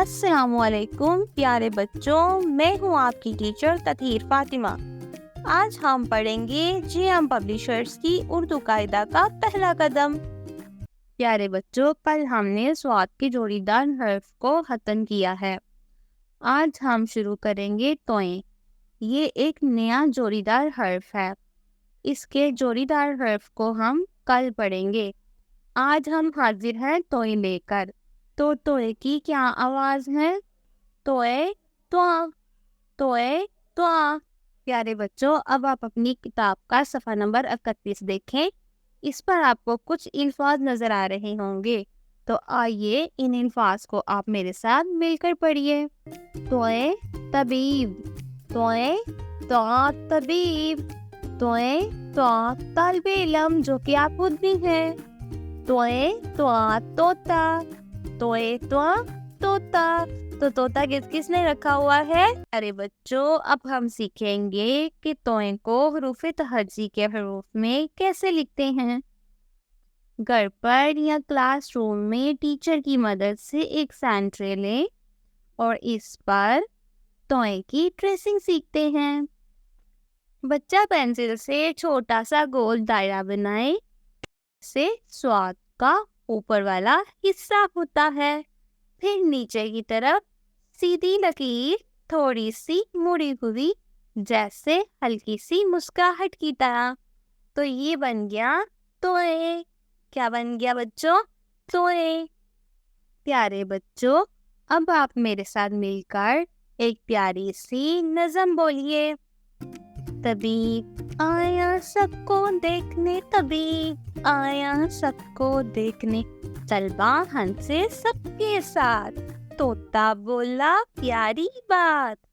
السلام علیکم پیارے بچوں، میں ہوں آپ کی ٹیچر تطہیر فاطمہ۔ آج ہم پڑھیں گے جی ایم پبلیشرز کی اردو قاعدہ کا پہلا قدم۔ پیارے بچوں، کل ہم نے سواد کے جوڑی دار حرف کو ختم کیا ہے۔ آج ہم شروع کریں گے توئیں۔ یہ ایک نیا جوڑی دار حرف ہے۔ اس کے جوڑی دار حرف کو ہم کل پڑھیں گے۔ آج ہم حاضر ہیں توئیں لے کر۔ تو توئے کی کیا آواز ہے؟ توئے تواں، توئے تواں۔ پیارے بچوں، اب آپ اپنی کتاب کا صفحہ نمبر 31 دیکھیں۔ اس پر آپ کو کچھ الفاظ نظر آ رہے ہوں گے، تو آئیے ان الفاظ کو آپ میرے ساتھ مل کر پڑھیے۔ توئے طبیب، توئے تواں طبیب، توئے تواں طالب علم جو کہ آپ خود بھی ہیں، توئے تواں طوطا، توئے تواں طوطا۔ تو طوطا کس کس نے رکھا ہوا ہے؟ ارے بچوں، اب ہم سیکھیں گے کہ توئیں کو حروف تہجی کے حروف میں کیسے لکھتے ہیں۔ گھر پر یا کلاس روم میں ٹیچر کی مدد سے ایک سینڈ ٹرے لیں اور اس پر توئیں کی ٹریسنگ سیکھتے ہیں۔ بچہ پینسل سے چھوٹا سا گول دائرہ بنائے، سے سواد کا اوپر والا حصہ ہوتا ہے، پھر نیچے کی طرف سیدھی لکیر تھوڑی سی مڑی ہوئی، جیسے ہلکی سی مسکراہٹ کی طرح۔ تو یہ بن گیا توئیں۔ کیا بن گیا بچوں؟ توئیں۔ پیارے بچوں، اب آپ میرے ساتھ مل کر ایک پیاری سی نظم بولیے۔ طبیب آیا سب کو دیکھنے، طبیب آیا سب کو دیکھنے، طلبا ہنسے سب کے ساتھ، طوطا بولا پیاری بات۔